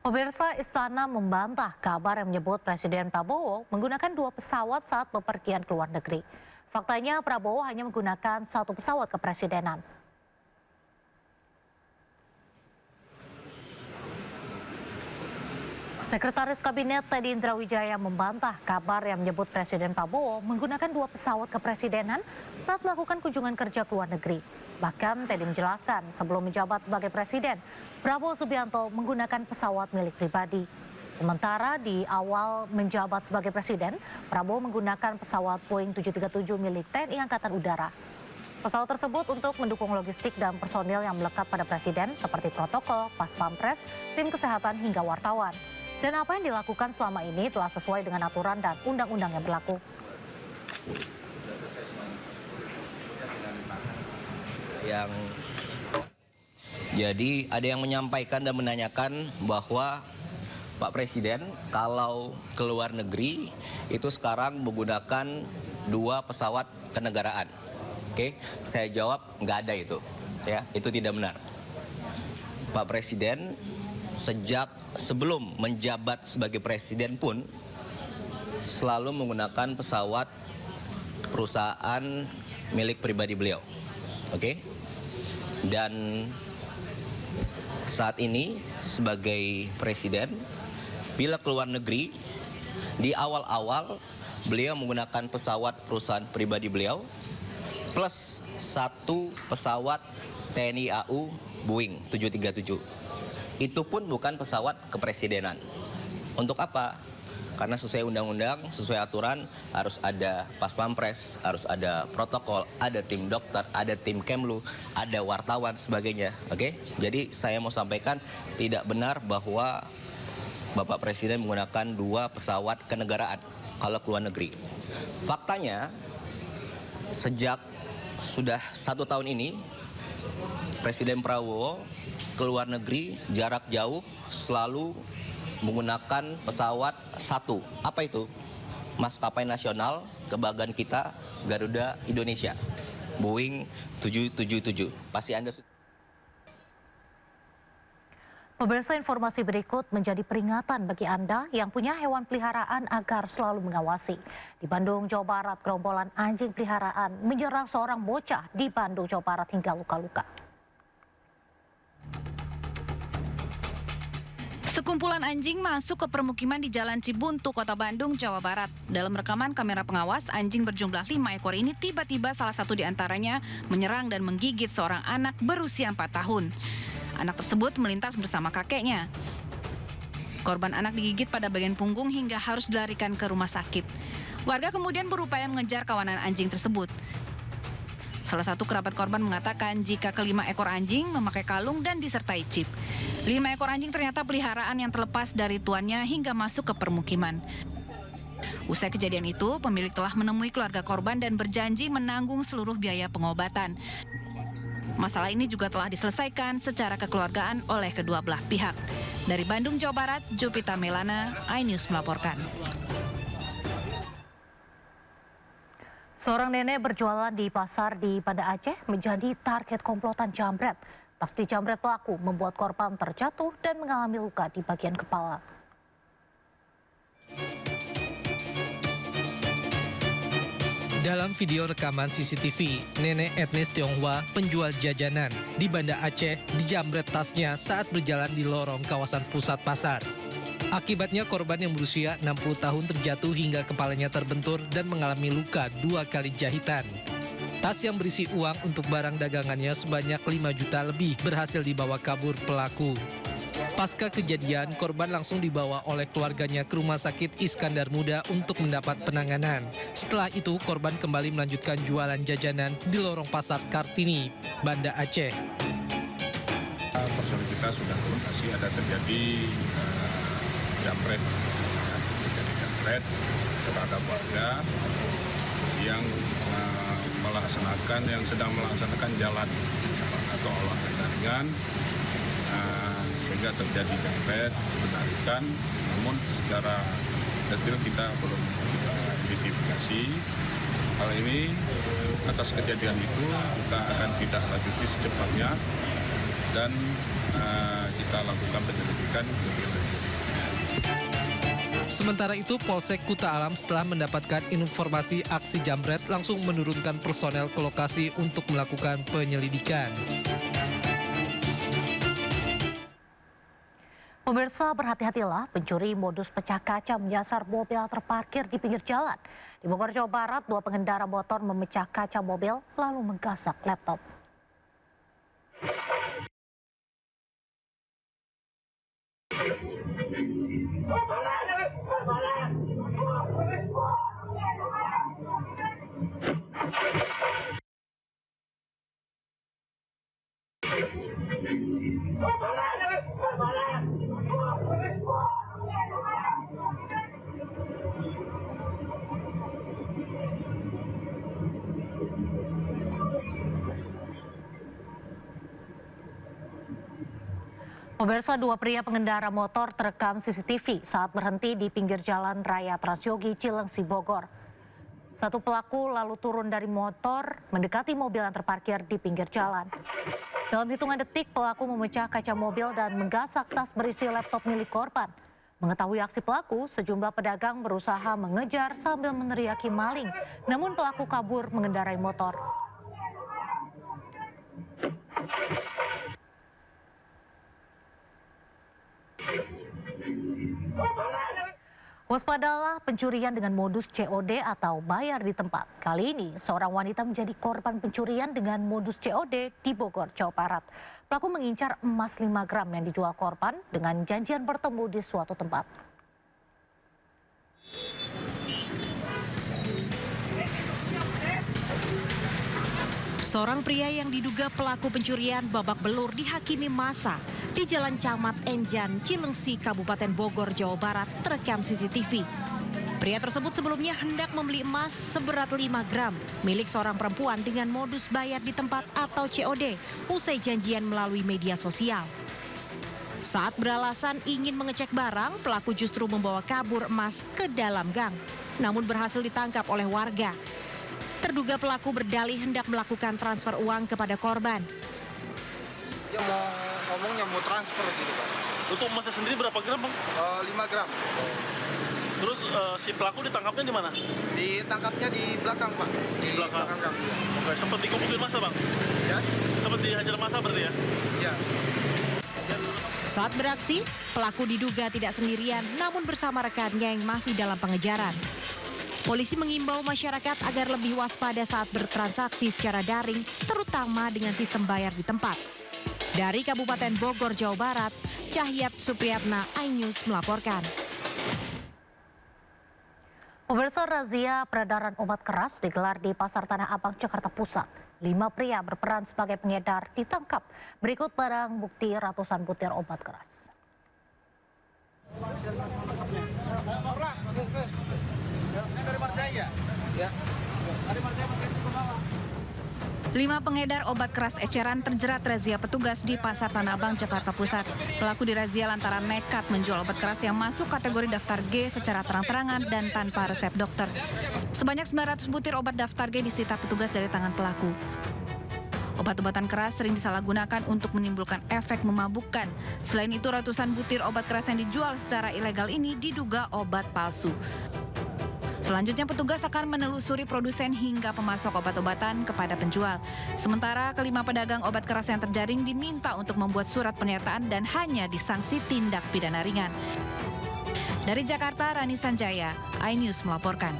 Pemirsa, Istana membantah kabar yang menyebut Presiden Prabowo menggunakan 2 pesawat saat bepergian ke luar negeri. Faktanya Prabowo hanya menggunakan 1 pesawat kepresidenan. Sekretaris Kabinet Teddy Indrawijaya membantah kabar yang menyebut Presiden Prabowo menggunakan 2 pesawat kepresidenan saat melakukan kunjungan kerja ke luar negeri. Bahkan Teddy menjelaskan sebelum menjabat sebagai presiden, Prabowo Subianto menggunakan pesawat milik pribadi. Sementara di awal menjabat sebagai presiden, Prabowo menggunakan pesawat Boeing 737 milik TNI Angkatan Udara. Pesawat tersebut untuk mendukung logistik dan personil yang melekat pada presiden seperti protokol, pas pampres, tim kesehatan hingga wartawan. Dan apa yang dilakukan selama ini telah sesuai dengan aturan dan undang-undang yang berlaku. Jadi ada yang menyampaikan dan menanyakan bahwa Pak Presiden kalau ke luar negeri itu sekarang menggunakan 2 pesawat kenegaraan. Oke, saya jawab nggak ada itu. Ya, itu tidak benar. Pak Presiden sejak sebelum menjabat sebagai presiden pun selalu menggunakan pesawat perusahaan milik pribadi beliau. Oke? Dan saat ini sebagai presiden, bila keluar negeri, di awal-awal beliau menggunakan pesawat perusahaan pribadi beliau plus 1 pesawat TNI AU Boeing 737. Itu pun bukan pesawat kepresidenan. Untuk apa? Karena sesuai undang-undang, sesuai aturan, harus ada pas pampres, harus ada protokol, ada tim dokter, ada tim Kemlu, ada wartawan, sebagainya. Oke? Jadi saya mau sampaikan tidak benar bahwa Bapak Presiden menggunakan 2 pesawat kenegaraan kalau ke luar negeri. Faktanya, sejak sudah 1 tahun ini, Presiden Prabowo ke luar negeri jarak jauh selalu menggunakan pesawat 1. Apa itu? Maskapai nasional kebanggaan kita, Garuda Indonesia, Boeing 777. Pasti Anda. Pemirsa, informasi berikut menjadi peringatan bagi Anda yang punya hewan peliharaan agar selalu mengawasi. Di Bandung, Jawa Barat, gerombolan anjing peliharaan menyerang seorang bocah di Bandung, Jawa Barat hingga luka-luka. Sekumpulan anjing masuk ke permukiman di Jalan Cibuntu, Kota Bandung, Jawa Barat. Dalam rekaman kamera pengawas, anjing berjumlah 5 ekor ini tiba-tiba salah satu di antaranya menyerang dan menggigit seorang anak berusia 4 tahun. Anak tersebut melintas bersama kakeknya. Korban anak digigit pada bagian punggung hingga harus dilarikan ke rumah sakit. Warga kemudian berupaya mengejar kawanan anjing tersebut. Salah satu kerabat korban mengatakan jika kelima ekor anjing memakai kalung dan disertai chip. 5 ekor anjing ternyata peliharaan yang terlepas dari tuannya hingga masuk ke permukiman. Usai kejadian itu, pemilik telah menemui keluarga korban dan berjanji menanggung seluruh biaya pengobatan. Masalah ini juga telah diselesaikan secara kekeluargaan oleh kedua belah pihak. Dari Bandung, Jawa Barat, Jupita Melana, iNews melaporkan. Seorang nenek berjualan di pasar di Banda Aceh menjadi target komplotan jambret. Tas dijambret pelaku membuat korban terjatuh dan mengalami luka di bagian kepala. Dalam video rekaman CCTV, nenek etnis Tionghoa penjual jajanan di Banda Aceh dijambret tasnya saat berjalan di lorong kawasan pusat pasar. Akibatnya korban yang berusia 60 tahun terjatuh hingga kepalanya terbentur dan mengalami luka 2 kali jahitan. Tas yang berisi uang untuk barang dagangannya sebanyak 5 juta lebih berhasil dibawa kabur pelaku. Pasca kejadian, korban langsung dibawa oleh keluarganya ke Rumah Sakit Iskandar Muda untuk mendapat penanganan. Setelah itu, korban kembali melanjutkan jualan jajanan di lorong pasar Kartini, Banda Aceh. Personil kita sudah lokasi ada terjadi jambret terhadap warga yang sedang melaksanakan jalan atau olahraga ringan, sehingga terjadi jambret, penarikan. Namun secara detail kita belum identifikasi hal ini. Atas kejadian itu kita akan tindak lanjuti secepatnya dan kita lakukan penyelidikan lebih lanjut. Sementara itu, Polsek Kuta Alam setelah mendapatkan informasi aksi jambret langsung menurunkan personel ke lokasi untuk melakukan penyelidikan. Pemirsa, berhati-hatilah, pencuri modus pecah kaca menyasar mobil terparkir di pinggir jalan. Di Bogor, Jawa Barat, 2 pengendara motor memecah kaca mobil lalu menggasak laptop. Pemirsa, 2 pria pengendara motor terekam CCTV saat berhenti di pinggir jalan raya Transyogi Cilengsi, Bogor. Satu pelaku lalu turun dari motor mendekati mobil yang terparkir di pinggir jalan. Dalam hitungan detik, pelaku memecah kaca mobil dan menggasak tas berisi laptop milik korban. Mengetahui aksi pelaku, sejumlah pedagang berusaha mengejar sambil meneriaki maling. Namun pelaku kabur mengendarai motor. Waspadalah pencurian dengan modus COD atau bayar di tempat. Kali ini, seorang wanita menjadi korban pencurian dengan modus COD di Bogor, Jawa Barat. Pelaku mengincar emas 5 gram yang dijual korban dengan janjian bertemu di suatu tempat. Seorang pria yang diduga pelaku pencurian babak belur dihakimi massa di Jalan Camat Enjan, Cilengsi, Kabupaten Bogor, Jawa Barat, terekam CCTV. Pria tersebut sebelumnya hendak membeli emas seberat 5 gram milik seorang perempuan dengan modus bayar di tempat atau COD usai janjian melalui media sosial. Saat beralasan ingin mengecek barang, pelaku justru membawa kabur emas ke dalam gang, namun berhasil ditangkap oleh warga. Terduga pelaku berdalih hendak melakukan transfer uang kepada korban. Dia mau transfer gitu, Pak. Untuk emasnya sendiri berapa gram, Bang? 5 gram. Terus si pelaku ditangkapnya di mana? Ditangkapnya di belakang, Pak. Di belakang gang. Ya. Oke, sempat dikumpulin masa, Bang? Ya? Sempat dihajar masa berarti ya? Iya. Saat beraksi, pelaku diduga tidak sendirian namun bersama rekannya yang masih dalam pengejaran. Polisi mengimbau masyarakat agar lebih waspada saat bertransaksi secara daring, terutama dengan sistem bayar di tempat. Dari Kabupaten Bogor, Jawa Barat, Cahyat Supriyatna, iNews melaporkan. Pemirsa, razia peredaran obat keras digelar di Pasar Tanah Abang, Jakarta Pusat. 5 pria berperan sebagai pengedar ditangkap. Berikut barang bukti ratusan butir obat keras. 5 pengedar obat keras eceran terjerat razia petugas di Pasar Tanah Abang, Jakarta Pusat. Pelaku dirazia lantaran nekat menjual obat keras yang masuk kategori daftar G secara terang-terangan dan tanpa resep dokter. Sebanyak 900 butir obat daftar G disita petugas dari tangan pelaku. Obat-obatan keras sering disalahgunakan untuk menimbulkan efek memabukkan. Selain itu, ratusan butir obat keras yang dijual secara ilegal ini diduga obat palsu. Selanjutnya petugas akan menelusuri produsen hingga pemasok obat-obatan kepada penjual. Sementara kelima pedagang obat keras yang terjaring diminta untuk membuat surat pernyataan dan hanya disangsi tindak pidana ringan. Dari Jakarta, Rani Sanjaya, iNews melaporkan.